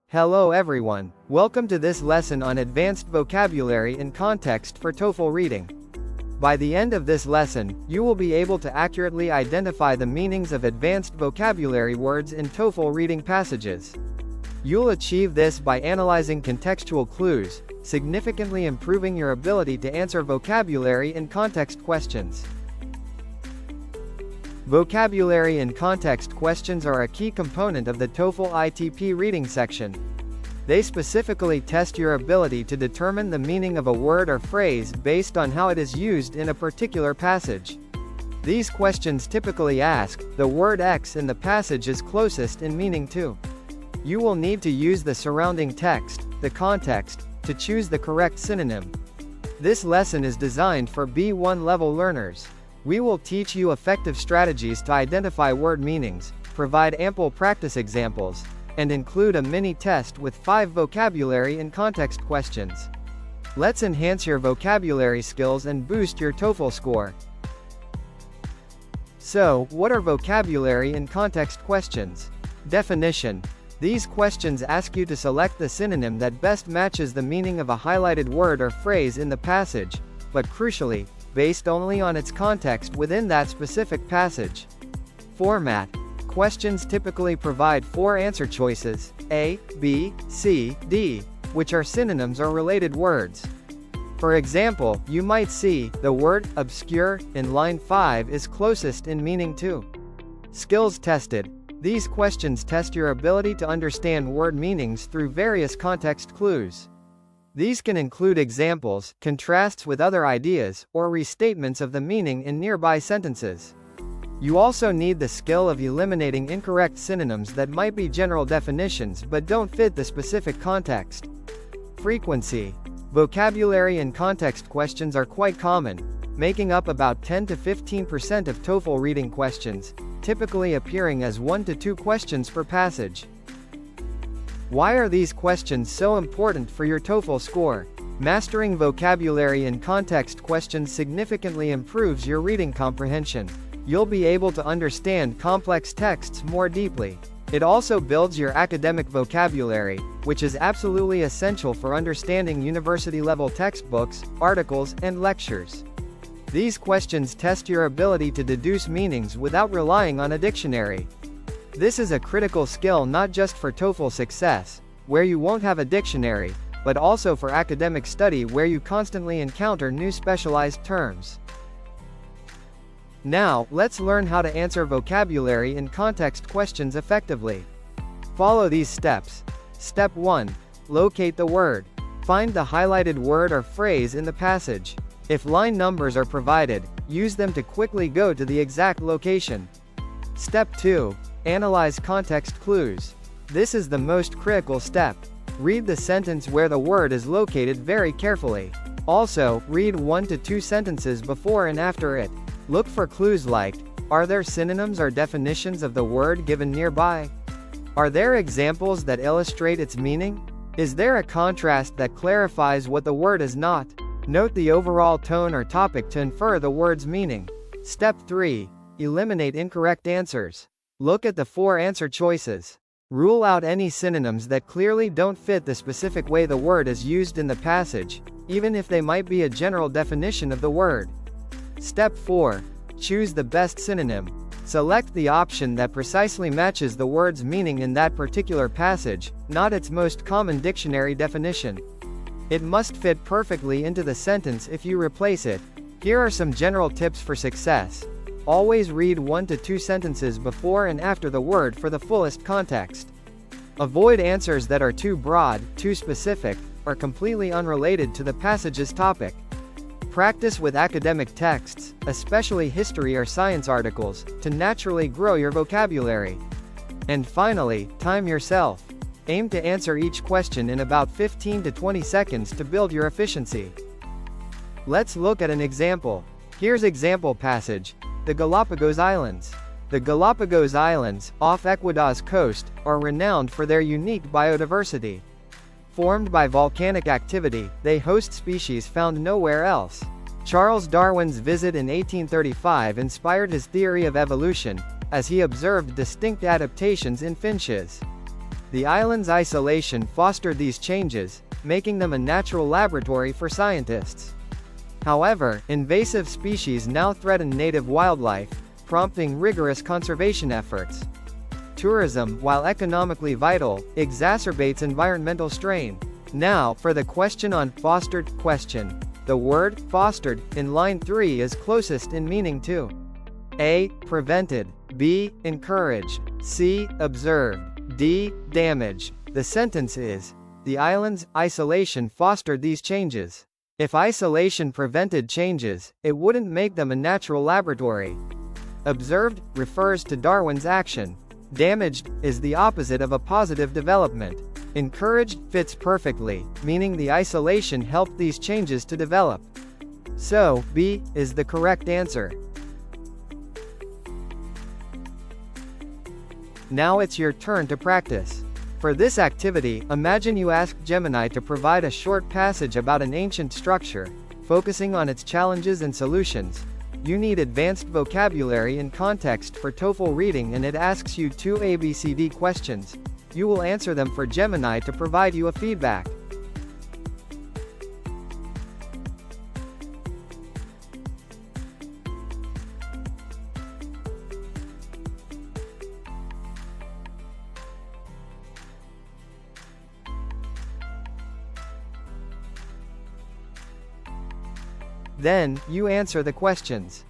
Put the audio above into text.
Hello everyone, welcome to this lesson on advanced vocabulary in context for TOEFL reading. By the end of this lesson, you will be able to accurately identify the meanings of advanced vocabulary words in TOEFL reading passages. You'll achieve this by analyzing contextual clues, significantly improving your ability to answer vocabulary in context questions. Vocabulary in context questions are a key component of the TOEFL ITP reading section. They specifically test your ability to determine the meaning of a word or phrase based on how it is used in a particular passage. These questions typically ask, the word X in the passage is closest in meaning to. You will need to use the surrounding text, the context, to choose the correct synonym. This lesson is designed for B1 level learners. We will teach you effective strategies to identify word meanings, provide ample practice examples, and include a mini test with 5 vocabulary in context questions. Let's enhance your vocabulary skills and boost your TOEFL score. So, what are vocabulary in context questions? Definition. These questions ask you to select the synonym that best matches the meaning of a highlighted word or phrase in the passage, but crucially, based only on its context within that specific passage. Format. Questions typically provide 4 answer choices, A, B, C, D, which are synonyms or related words. For example, you might see, the word obscure in line 5 is closest in meaning to. Skills tested. These questions test your ability to understand word meanings through various context clues. These can include examples, contrasts with other ideas, or restatements of the meaning in nearby sentences. You also need the skill of eliminating incorrect synonyms that might be general definitions but don't fit the specific context. Frequency. Vocabulary and context questions are quite common, making up about 10 to 15% of TOEFL reading questions, typically appearing as 1 to 2 questions per passage. Why are these questions so important for your TOEFL score? Mastering vocabulary in context questions significantly improves your reading comprehension. You'll be able to understand complex texts more deeply. It also builds your academic vocabulary, which is absolutely essential for understanding university-level textbooks, articles, and lectures. These questions test your ability to deduce meanings without relying on a dictionary. This is a critical skill not just for TOEFL success, where you won't have a dictionary, but also for academic study where you constantly encounter new specialized terms. Now, let's learn how to answer vocabulary in context questions effectively. Follow these steps. Step 1. Locate the word. Find the highlighted word or phrase in the passage. If line numbers are provided, use them to quickly go to the exact location. Step 2. Analyze context clues. This is the most critical step. Read the sentence where the word is located very carefully. Also, read 1 to 2 sentences before and after it. Look for clues like, are there synonyms or definitions of the word given nearby? Are there examples that illustrate its meaning? Is there a contrast that clarifies what the word is not? Note the overall tone or topic to infer the word's meaning. Step 3. Eliminate incorrect answers. Look at the 4 answer choices. Rule out any synonyms that clearly don't fit the specific way the word is used in the passage, even if they might be a general definition of the word. Step 4. Choose the best synonym. Select the option that precisely matches the word's meaning in that particular passage, not its most common dictionary definition. It must fit perfectly into the sentence if you replace it. Here are some general tips for success. Always read 1 to 2 sentences before and after the word for the fullest context. Avoid answers that are too broad, too specific, or completely unrelated to the passage's topic. Practice with academic texts, especially history or science articles, to naturally grow your vocabulary. And finally, time yourself. Aim to answer each question in about 15 to 20 seconds to build your efficiency. Let's look at an example. Here's example passage. The Galapagos Islands. The Galapagos Islands, off Ecuador's coast, are renowned for their unique biodiversity. Formed by volcanic activity, they host species found nowhere else. Charles Darwin's visit in 1835 inspired his theory of evolution, as he observed distinct adaptations in finches. The island's isolation fostered these changes, making them a natural laboratory for scientists. However, invasive species now threaten native wildlife, prompting rigorous conservation efforts. Tourism, while economically vital, exacerbates environmental strain. Now, for the question on fostered question. The word fostered in line 3 is closest in meaning to A. Prevented, B. Encouraged, C. Observed, D. Damaged. The sentence is, the island's isolation fostered these changes. If isolation prevented changes, it wouldn't make them a natural laboratory. Observed refers to Darwin's action. Damaged is the opposite of a positive development. Encouraged fits perfectly, meaning the isolation helped these changes to develop. So, B is the correct answer. Now it's your turn to practice. For this activity, imagine you ask Gemini to provide a short passage about an ancient structure, focusing on its challenges and solutions. You need advanced vocabulary and context for TOEFL reading, and it asks you 2 ABCD questions. You will answer them for Gemini to provide you a feedback. Then, you answer the questions.